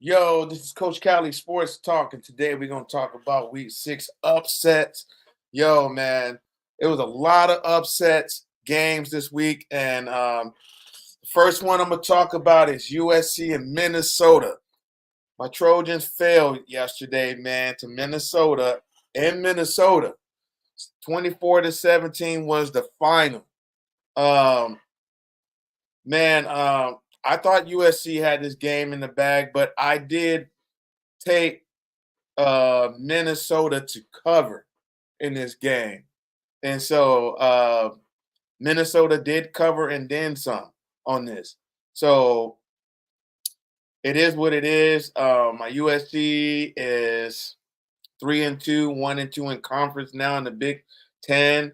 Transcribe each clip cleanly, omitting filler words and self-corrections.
Yo, this is Coach Cali Sports Talk, and today we're gonna talk about Week 6 upsets. Yo, man, it was a lot of upsets games this week, and the first one I'm gonna talk about is USC and Minnesota. My Trojans failed yesterday, man, to Minnesota. In Minnesota, 24-17 was the final. Um, man, I thought USC had this game in the bag, but I did take Minnesota to cover in this game. And so Minnesota did cover and then some on this. So it is what it is. My USC is 3-2, 1-2 in conference now in the Big Ten.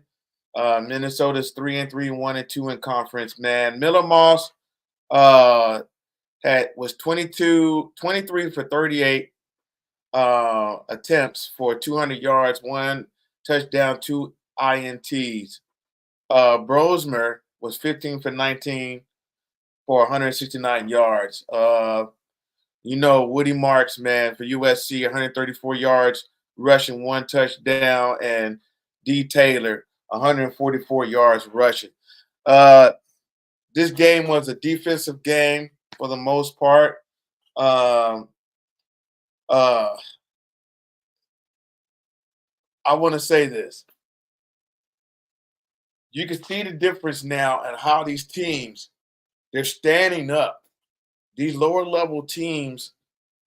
Minnesota's 3-3, 1-2 in conference. Man, Miller Moss was 23 for 38 attempts for 200 yards, one touchdown, two INTs. Brosmer was 15 for 19 for 169 yards. Woody Marks, man, for USC, 134 yards rushing, one touchdown, and D. Taylor, 144 yards rushing. Uh, this game was a defensive game for the most part. Um, uh, I want to say this. You can see the difference now and how these teams they're standing up. These lower level teams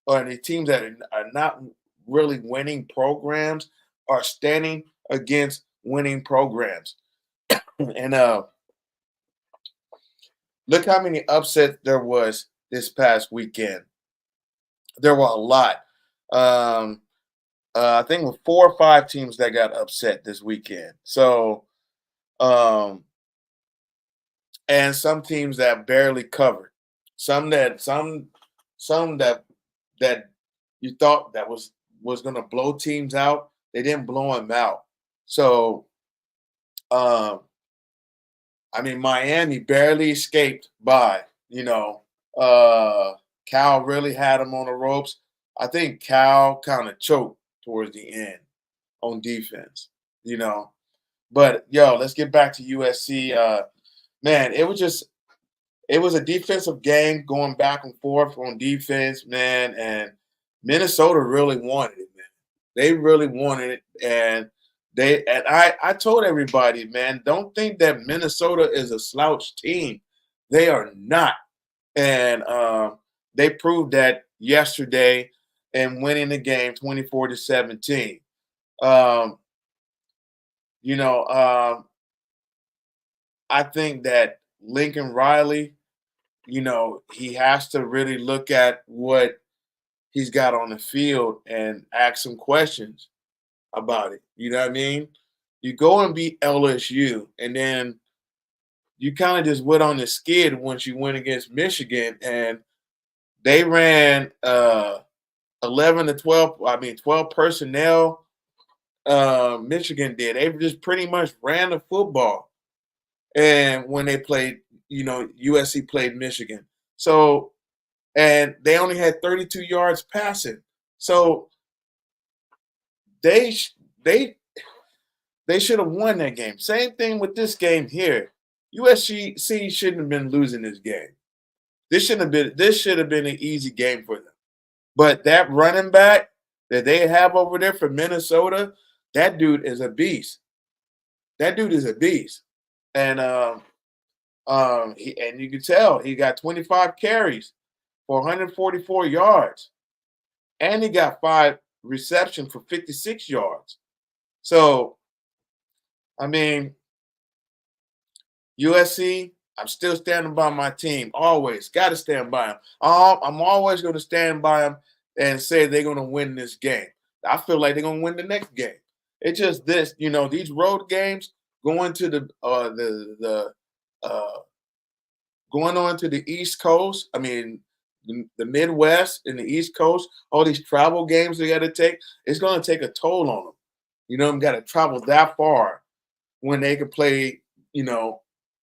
or the teams that are not really winning programs are standing against winning programs. And look how many upsets there was this past weekend. There were a lot. Um, I think with 4 or 5 teams that got upset this weekend. So um, and some teams that barely covered, some that you thought that was going to blow teams out, they didn't blow them out. So, um, I mean, Miami barely escaped by. Uh, Cal really had them on the ropes. I think Cal kind of choked towards the end on defense. You know, but yo, let's get back to USC. Man, it was a defensive game going back and forth on defense, man, and Minnesota really wanted it, man. They really wanted it, and I told everybody, man, don't think that Minnesota is a slouch team. They are not, and they proved that yesterday and winning the game 24-17. Um, you know, um, I think that Lincoln Riley, he has to really look at what he's got on the field and ask some questions about it. You know what I mean? You go and beat LSU, and then you kind of just went on the skid once you went against Michigan, and they ran 11 to 12. I mean, 12 personnel. Michigan did. They just pretty much ran the football, and when they played, USC played Michigan. So and they only had 32 yards passing. So they sh- they they should have won that game. Same thing with this game here. USC shouldn't have been losing this game. This should have been an easy game for them. But that running back that they have over there for Minnesota, that dude is a beast. That dude is a beast. And and you can tell he got 25 carries for 144 yards. And he got 5 receptions for 56 yards. So, I mean, USC, I'm still standing by my team. Always got to stand by them. I'm always going to stand by them and say they're going to win this game. I feel like they're going to win the next game. It's just this, these road games going to the uh, going on to the East Coast. I mean, the Midwest and the East Coast, all these travel games they got to take, it's going to take a toll on them. Got to travel that far when they could play,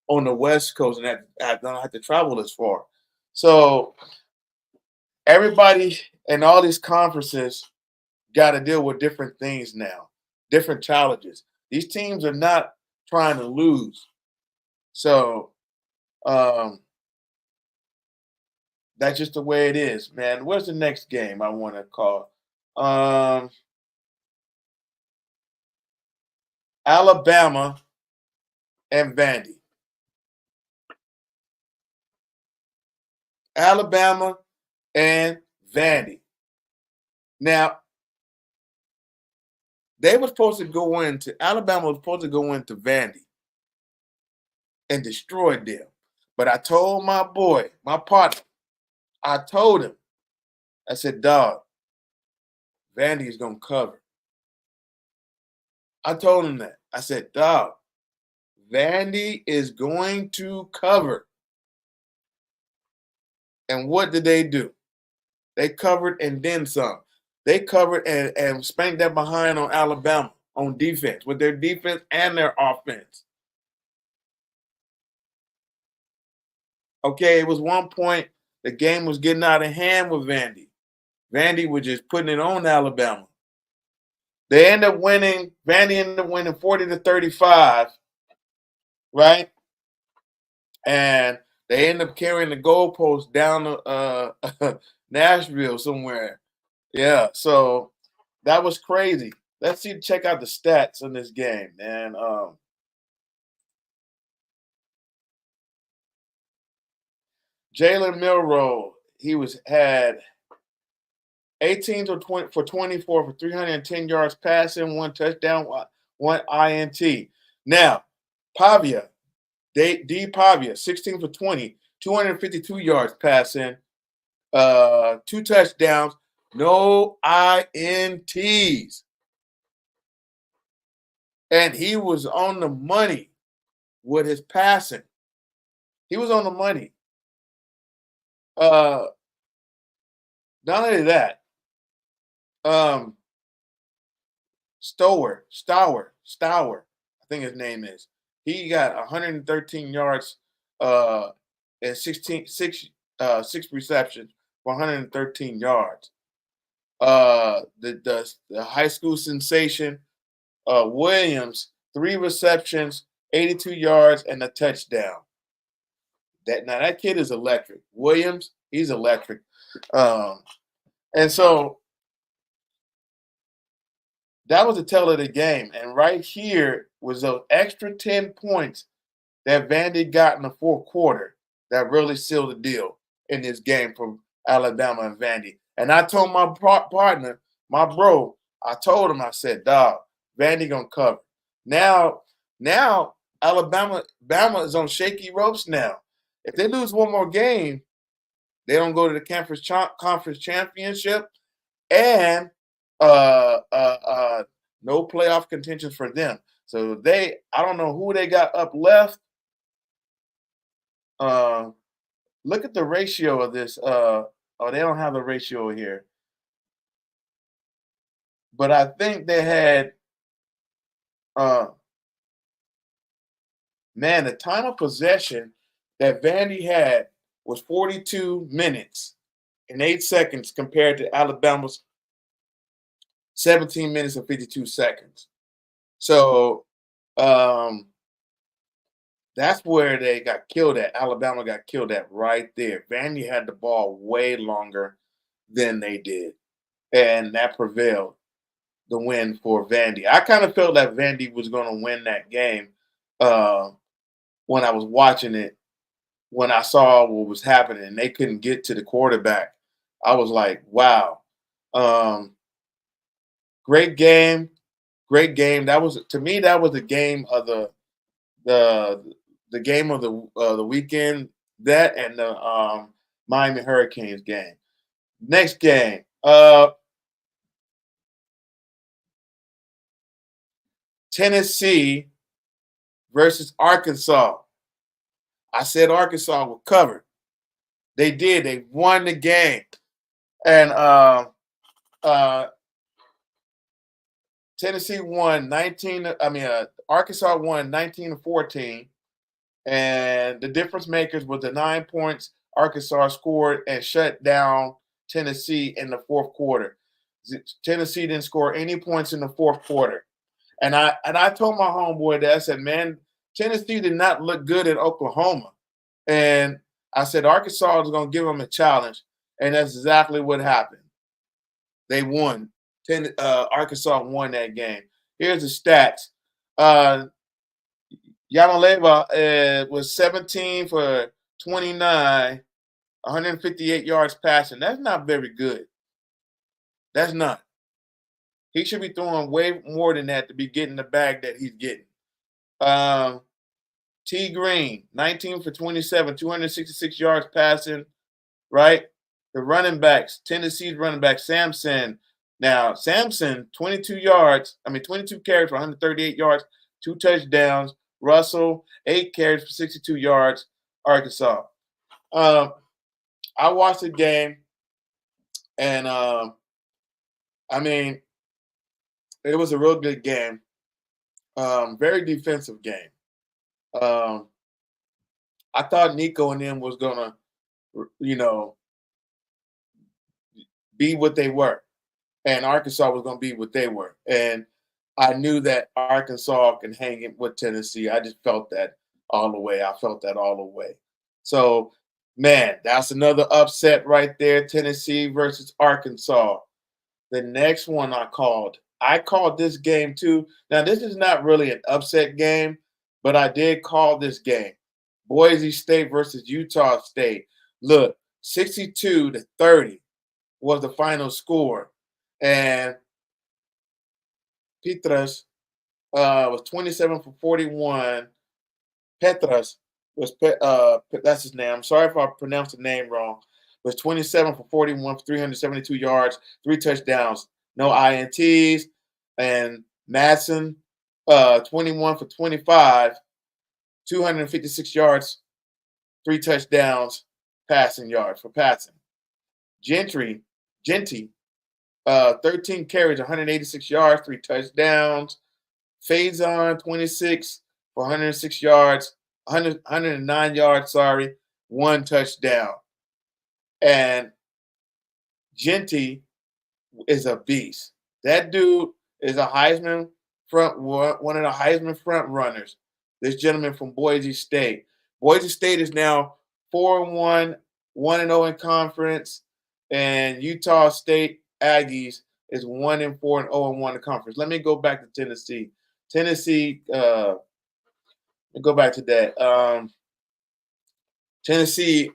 on the West Coast and don't have to travel as far. So, Everybody in all these conferences got to deal with different things now, different challenges. These teams are not trying to lose. So um, that's just the way it is, man. What's the next game I want to call? Um, Alabama and Vandy. Alabama and Vandy. Now, they were supposed to go into Alabama was supposed to go into Vandy and destroy them. But I told my boy, my partner, I told him, I said, dog, Vandy is gonna cover. I told him that. I said, dog, Vandy is going to cover. And what did they do? They covered and then some. They covered and spanked that behind on Alabama on defense with their defense and their offense. Okay, it was one point the game was getting out of hand with Vandy. Vandy was just putting it on Alabama. They end up winning. Vandy ended up winning 40-35, right? And they end up carrying the goalpost down to Nashville somewhere. Yeah, so that was crazy. Let's see, check out the stats in this game, man. Jalen Milroe, he was had 18 to 20 for 24 for 310 yards passing, one touchdown, one INT. Now, Pavia, D Pavia, 16 for 20, 252 yards passing, two touchdowns, no INTs. And he was on the money with his passing. He was on the money. Uh, not only that, um, Stower, I think his name is. He got 113 yards and 6 receptions for 113 yards. The high school sensation Williams, 3 receptions, 82 yards, and a touchdown. That kid is electric. Williams, he's electric. Um, and so that was the tell of the game. And right here was those extra 10 points that Vandy got in the fourth quarter that really sealed the deal in this game from Alabama and Vandy. And I told my partner, my bro, I told him, I said, dog, Vandy gonna cover. Now Alabama is on shaky ropes now. If they lose one more game, they don't go to the conference championship, and no playoff contention for them. So I don't know who they got up left. Look at the ratio of this. They don't have the ratio here, but I think they had. Man, the time of possession that Vandy had was 42 minutes and 8 seconds compared to Alabama's 17 minutes and 52 seconds. So that's where they got killed at. Alabama got killed at right there. Vandy had the ball way longer than they did, and that prevailed the win for Vandy. I kind of felt that Vandy was going to win that game when I was watching it. When I saw what was happening, and they couldn't get to the quarterback, I was like, "Wow, great game, great game." That was, to me, that was the game of the game of the weekend. That and the Miami Hurricanes game. Next game, Tennessee versus Arkansas. I said Arkansas would cover. They did. They won the game, and uh, Tennessee won 19. Arkansas won 19-14, and the difference makers was the 9 points Arkansas scored and shut down Tennessee in the fourth quarter. Tennessee didn't score any points in the fourth quarter. And I told my homeboy that I said, man, Tennessee did not look good at Oklahoma. And I said Arkansas was going to give them a challenge, and that's exactly what happened. They won. Arkansas won that game. Here's the stats. Uh, Yanaleva was 17 for 29, 158 yards passing. That's not very good. That's not. He should be throwing way more than that to be getting the bag that he's getting. Um, T. Green, 19 for 27, 266 yards passing, right? The running backs, Tennessee's running back, Samson. Now, Samson, 22 carries for 138 yards, 2 touchdowns. Russell, 8 carries for 62 yards, Arkansas. Um, I watched the game, and I mean, it was a real good game. Very defensive game. Um, I thought Nico and them was gonna, you know, be what they were, and Arkansas was gonna be what they were. And I knew that Arkansas can hang it with Tennessee. I just felt that all the way. I felt that all the way. So, man, that's another upset right there. Tennessee versus Arkansas. The next one I called this game too. Now, this is not really an upset game, but I did call this game. Boise State versus Utah State. Look, 62-30 was the final score. And Petras was 27 for 41. Petras that's his name. I'm sorry if I pronounced the name wrong. Was 27 for 41 for 372 yards, 3 touchdowns, no INTs. And Madsen, 21 for 25, 256 yards, 3 touchdowns, passing yards for passing. Genty, 13 carries, 186 yards, 3 touchdowns. Faison, 26 for 106 yards, 109 yards, 1 touchdown. And Genty is a beast. That dude is a Heisman one of the Heisman front runners. This gentleman from Boise State. Boise State is now 4-1, 1-0 in conference, and Utah State Aggies is 1-4 and 0-1 in conference. Let me go back to Tennessee. Tennessee, go back to that. Tennessee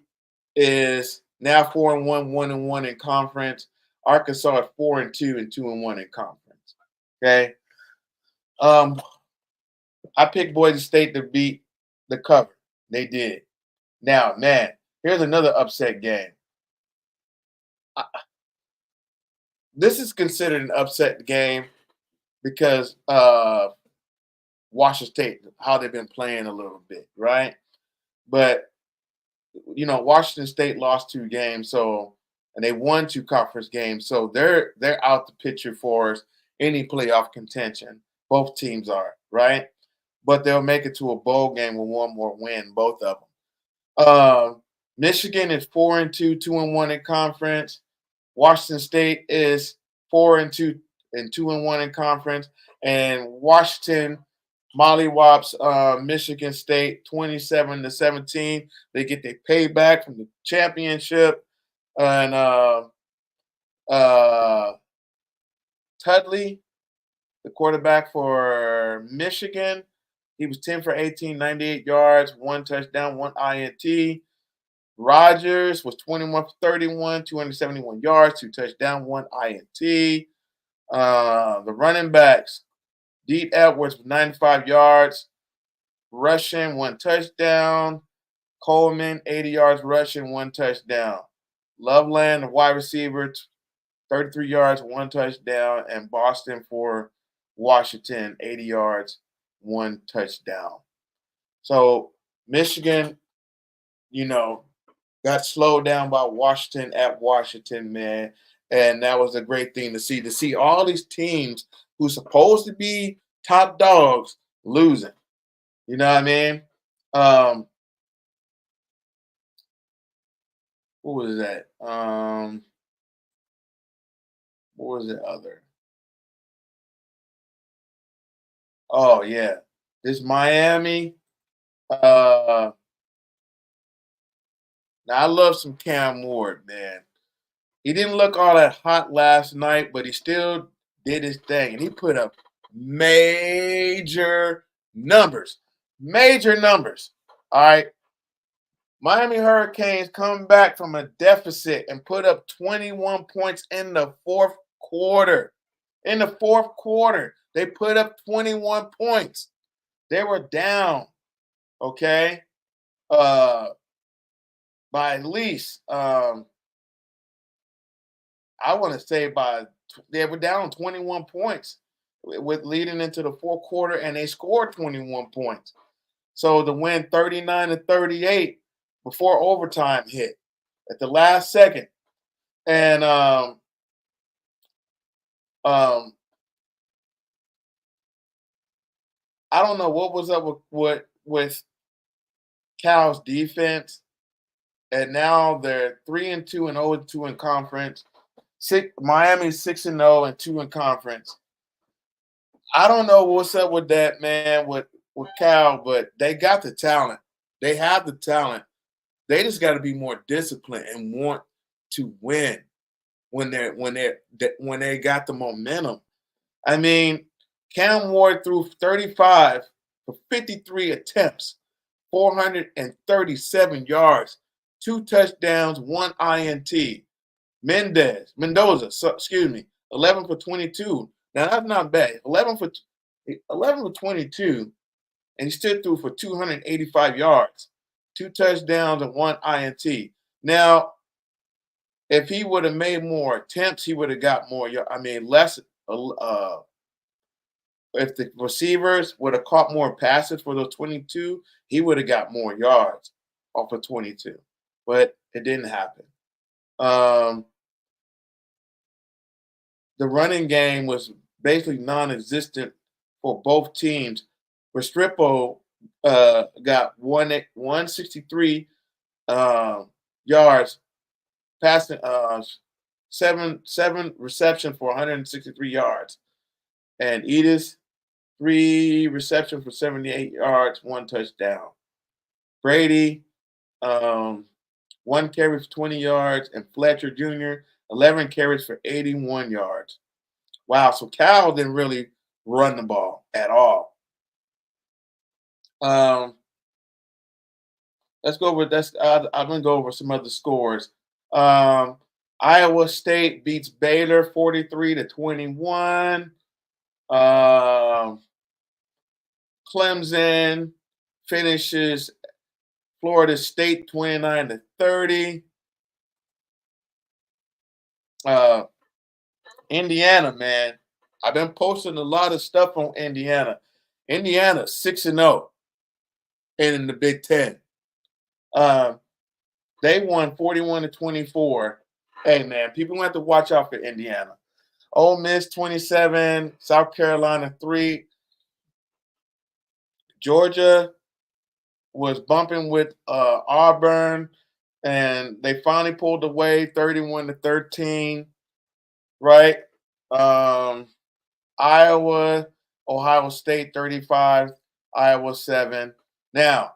is now 4-1, 1-1 in conference. Arkansas is 4-2 and 2-1 in conference. Okay. I picked Boise State to beat the cover. They did. Now, man, here's another upset game. This is considered an upset game because Washington State, how they've been playing a little bit, right? But Washington State lost 2 games, and they won 2 conference games, so they're out the picture for any playoff contention. Both teams are, right? But they'll make it to a bowl game with one more win, both of them. Michigan is 4-2, 2-1 in conference. Washington State is 4-2 and 2-1 in conference, and Washington mollywops Michigan State 27-17. They get their payback from the championship, and Tudley, the quarterback for Michigan, he was 10 for 18, 98 yards, 1 touchdown, 1 INT. Rogers was 21 for 31, 271 yards, 2 touchdowns, 1 INT. The running backs, Deep Edwards with 95 yards rushing, 1 touchdown. Coleman, 80 yards rushing, 1 touchdown. Loveland, the wide receiver, 33 yards, 1 touchdown. And Boston for Washington, 80 yards, 1 touchdown. So Michigan, got slowed down by Washington at Washington, man. And that was a great thing to see all these teams who's supposed to be top dogs losing. You know what I mean? Who was that? What was the other? Oh yeah, this Miami. Uh, Now I love some Cam Ward, man. He didn't look all that hot last night, but he still did his thing, and he put up major numbers. Major numbers. All right. Miami Hurricanes come back from a deficit and put up 21 points in the fourth quarter. In the fourth quarter, they put up 21 points. They were down, okay, uh, by at least I want to say they were down 21 points with leading into the fourth quarter, and they scored 21 points. So to win 39-38 before overtime hit at the last second, and um, I don't know what was up with Cal's defense, and now they're 3-2 and 0-2 in conference. Miami's 6-0 and 2 in conference. I don't know what's up with that, man, with Cal, but they got the talent. They have the talent. They just got to be more disciplined and want to win when they got the momentum. I mean, Cam Ward threw 35 for 53 attempts, 437 yards, 2 touchdowns, 1 INT. Mendoza, excuse me, 11 for 22. Now that's not bad. 11 for 22, and he stood through for 285 yards, 2 touchdowns, and 1 INT. Now, if he would have made more attempts, he would have got more. I mean, less. If the receivers would have caught more passes for those 22, he would have got more yards off of 22. But it didn't happen. Um, the running game was basically non-existent for both teams. Restrepo got 163 yards, passing seven reception for 163 yards, and Edis 3 reception for 78 yards, 1 touchdown. Brady, 1 carry for 20 yards, and Fletcher Jr. 11 carries for 81 yards. Wow, so Cal didn't really run the ball at all. Um, let's go over that's. I'm gonna go over some other scores. Um, Iowa State beats Baylor 43-21. Um, Clemson finishes Florida State 29-30. Indiana, man. I've been posting a lot of stuff on Indiana. Indiana 6-0 in the Big Ten. They won 41-24. Hey, man, people have to watch out for Indiana. Ole Miss 27, South Carolina 3. Georgia was bumping with Auburn, and they finally pulled away 31-13. Right? Iowa, Ohio State 35, Iowa 7. Now,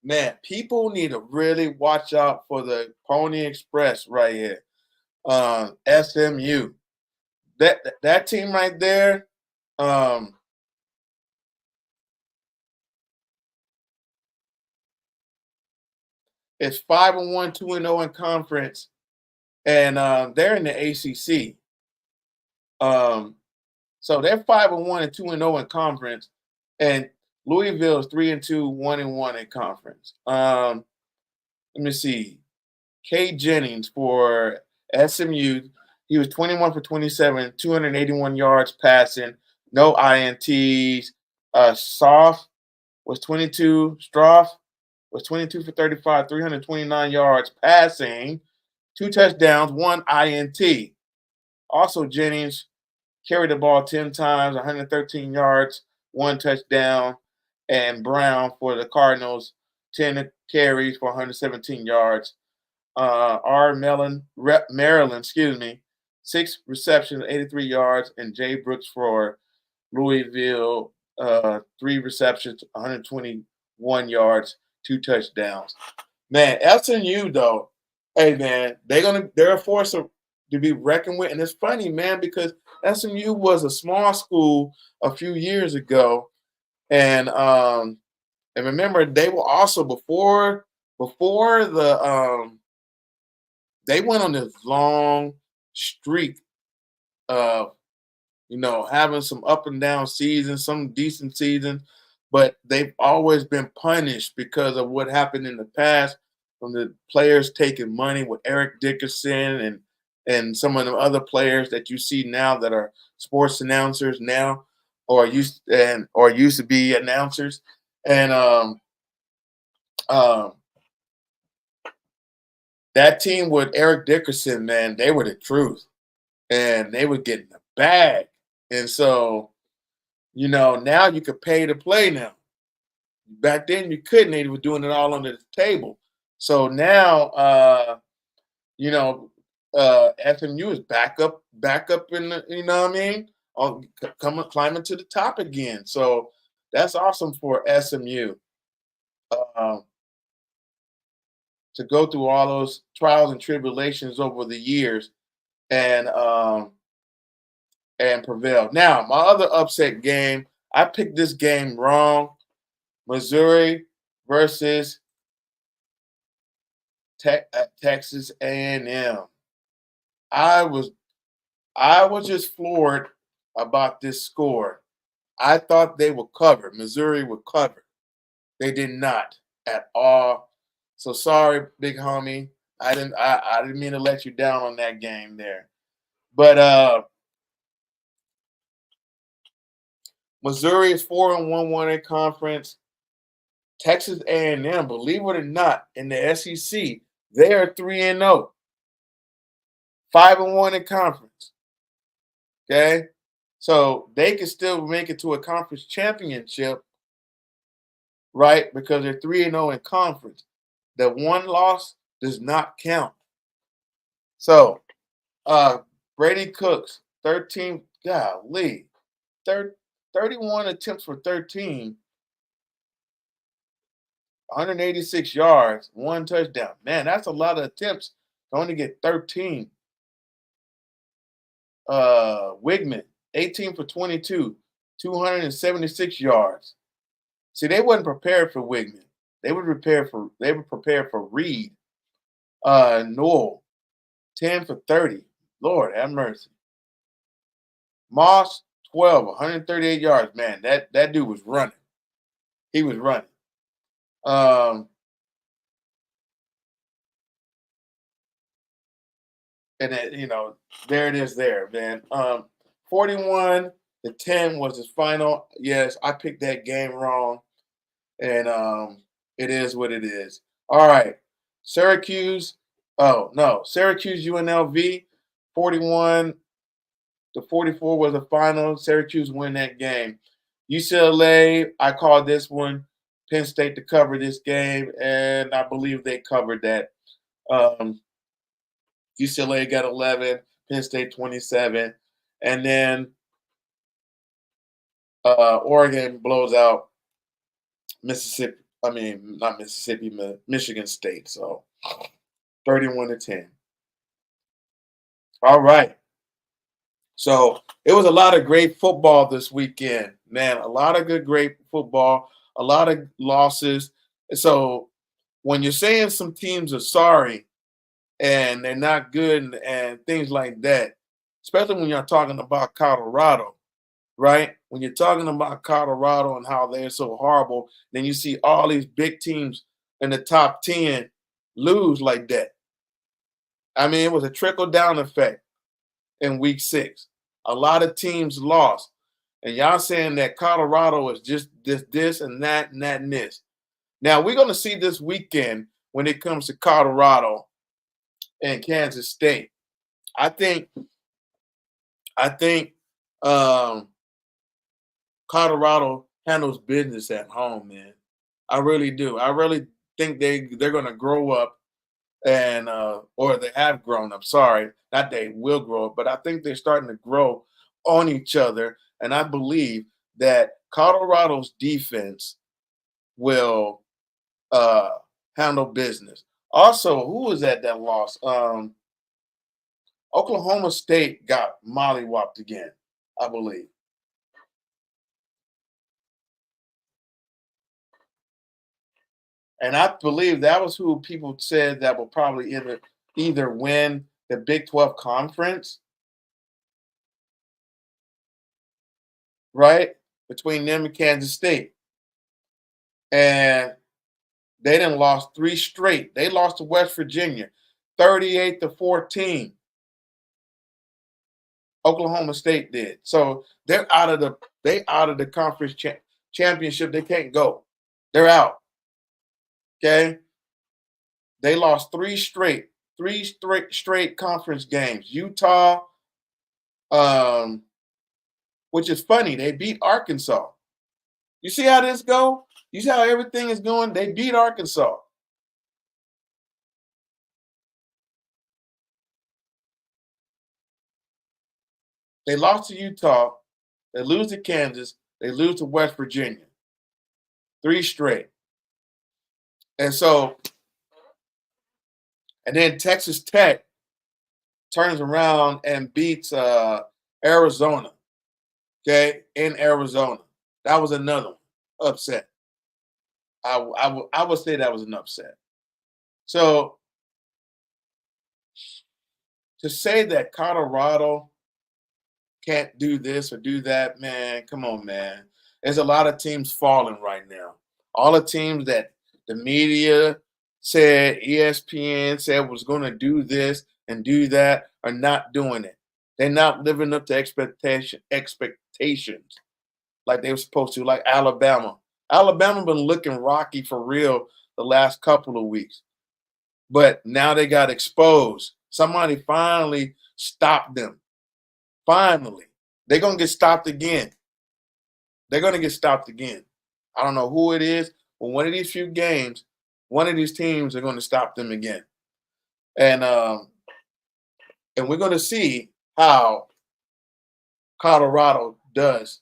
man, people need to really watch out for the Pony Express right here. SMU. That team right there, is 5-1, 2-0 in conference, and they're in the ACC. So they're 5-1 and 2-0 in conference, and Louisville is 3-2, 1-1 in conference. Let me see. Cade Jennings for SMU. He was 21 for 27, 281 yards passing, no INTs. Soft was 22. Stroff was 22 for 35, 329 yards passing, 2 touchdowns, 1 INT. Also, Jennings carried the ball 10 times, 113 yards, 1 touchdown. And Brown for the Cardinals, 10 carries for 117 yards. Maryland, excuse me, 6 receptions, 83 yards, and Jay Brooks for Louisville, 3 receptions, 121 yards, 2 touchdowns. Man, SMU though, hey man, they're a force to be reckoned with, and it's funny, man, because SMU was a small school a few years ago, and remember they were also before they went on this long streak of having some up and down seasons, some decent seasons, but they've always been punished because of what happened in the past from the players taking money with Eric Dickerson and some of the other players that you see now that are sports announcers now or used to be announcers. And um, that team with Eric Dickerson, man, they were the truth. And they were getting the bag. And so, now you could pay to play now. Back then you couldn't. They were doing it all under the table. So now, you know, FMU is back up in the, you know what I mean? Coming climbing to the top again. So that's awesome for SMU um, to go through all those trials and tribulations over the years and prevail. Now, my other upset game, I picked this game wrong. Missouri versus Texas A&M. I was I was just floored about this score. I thought they would cover. Missouri would cover. They did not at all. So sorry, big homie. I didn't mean to let you down on that game there. But Missouri is 4-1 one in conference. Texas A&M, believe it or not, in the SEC, they are 3-0, 5-1 in conference. Okay, so they can still make it to a conference championship, right? Because they're 3-0 in conference. The one loss does not count. So Brady Cooks, 13, golly, 31 attempts for 13, 186 yards, 1 touchdown. Man, that's a lot of attempts to only get 13. Wigman, 18 for 22, 276 yards. See, they wasn't prepared for Wigman. They were prepared for Reed. Noel, 10 for 30. Lord have mercy. Moss, 12, 138 yards. Man, that dude was running. He was running. Um, and then, there it is there, man. 41-10 was his final. Yes, I picked that game wrong. And it is what it is. All right. Syracuse. Oh, no. Syracuse UNLV, 41-44 was the final. Syracuse win that game. UCLA, I called this one. Penn State to cover this game, and I believe they covered that. Um, UCLA got 11, Penn State 27, and then Oregon blows out Mississippi. I mean, not Mississippi, Michigan State. So 31-10. All right. So it was a lot of great football this weekend, man. A lot of great football, a lot of losses. So when you're saying some teams are sorry and they're not good and things like that, especially when you're talking about Colorado, right? When you're talking about Colorado and how they're so horrible, then you see all these big teams in the top 10 lose like that. I mean, it was a trickle down effect in week 6. A lot of teams lost. And y'all saying that Colorado is just this and that and that and this. Now we're gonna see this weekend when it comes to Colorado and Kansas State. I think um, Colorado handles business at home, man. I really do. I really think they're gonna grow up and or they have grown up. Sorry, not they will grow up, but I think they're starting to grow on each other. And I believe that Colorado's defense will uh, handle business. Also, who was that lost? Oklahoma State got mollywopped again, I believe. And I believe that was who people said that will probably either win the Big 12 conference, right? Between them and Kansas State. And they done lost three straight. They lost to West Virginia, 38-14. Oklahoma State did. So they out of the conference championship. They can't go. They're out. Okay. They lost three straight conference games. Utah, um, which is funny, they beat Arkansas. You see how this go? You see how everything is going? They beat Arkansas. They lost to Utah. They lose to Kansas. They lose to West Virginia. Three straight. And so, and then Texas Tech turns around and beats Arizona. Okay, in Arizona. That was another one. Upset. I would say that was an upset. So to say that Colorado can't do this or do that, man, come on, man. There's a lot of teams falling right now. All the teams that the media said, ESPN said was going to do this and do that are not doing it. They're not living up to expectations like they were supposed to, like Alabama. Alabama been looking rocky for real the last couple of weeks, but now they got exposed. Somebody finally stopped them. Finally, they're gonna get stopped again. They're gonna get stopped again. I don't know who it is, but one of these few games, one of these teams are going to stop them again, and we're going to see how Colorado does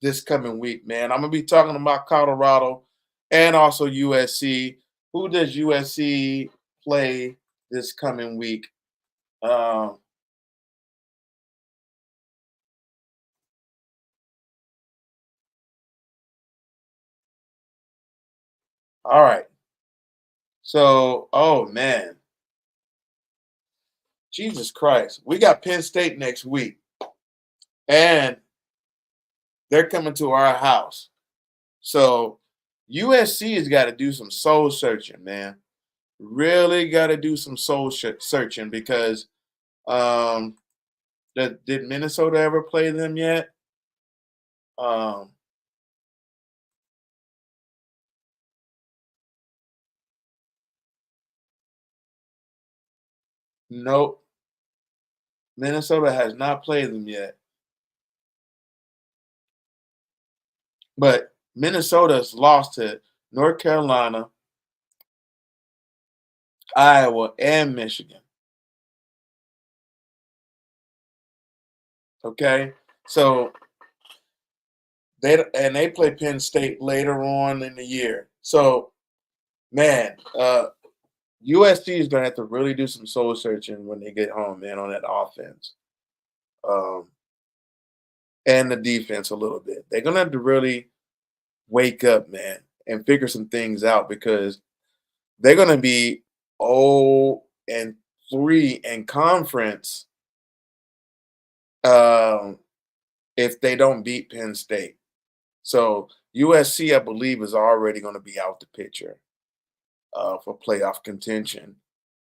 this coming week, man. I'm gonna be talking about Colorado and also USC. Who does USC play this coming week? Um, all right. So, oh man, Jesus Christ, we got Penn State next week, and they're coming to our house. So USC has got to do some soul searching, man. Really got to do some soul searching because um, did Minnesota ever play them yet? Um, nope. Minnesota has not played them yet. But Minnesota's lost to North Carolina, Iowa, and Michigan. Okay, so they play Penn State later on in the year. So man, USC is gonna have to really do some soul searching when they get home, man, on that offense, um, and the defense a little bit. They're gonna have to really wake up, man, and figure some things out because they're gonna be 0-3 in conference um, if they don't beat Penn State. So USC, I believe, is already going to be out the picture for playoff contention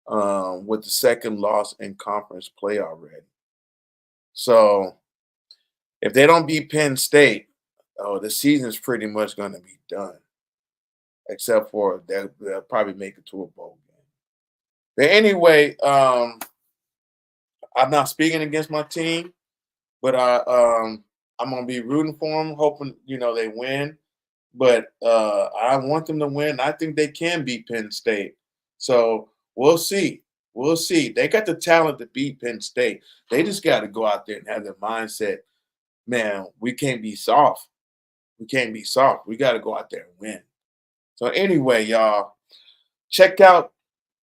with the second loss in conference play already. So if they don't beat Penn State, oh, the season's pretty much going to be done, except for they'll probably make it to a bowl game. But anyway, I'm not speaking against my team, but I'm gonna be rooting for them, hoping they win. But I want them to win. I think they can beat Penn State. So We'll see. We'll see. They got the talent to beat Penn State. They just got to go out there and have the mindset, man, we can't be soft. We can't be soft. We got to go out there and win. So anyway, y'all, check out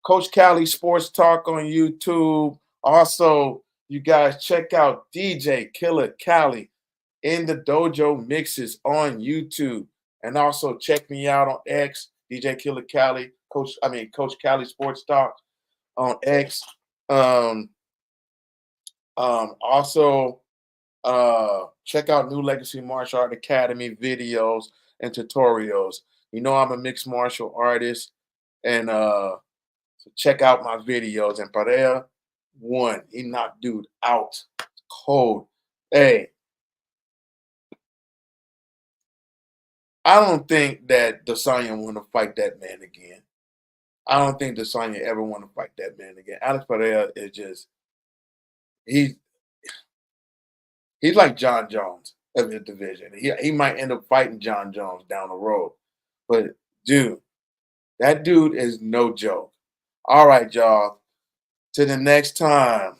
Coach Cali Sports Talk on YouTube. Also, you guys check out DJ Killer Cali in the Dojo Mixes on YouTube. And also check me out on X, DJ Killer Cali, Coach Cali Sports Talk on X. Um, also, check out New Legacy Martial Art Academy videos and tutorials. You know I'm a mixed martial artist, and so check out my videos. And Pereira won. He knocked dude out cold. Hey, I don't think that Desanya want to fight that man again. I don't think Desanya ever want to fight that man again. Alex Pereira is just he's he's like John Jones of his division. He might end up fighting John Jones down the road. But dude, that dude is no joke. All right, y'all. Till the next time.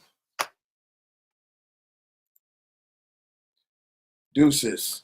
Deuces.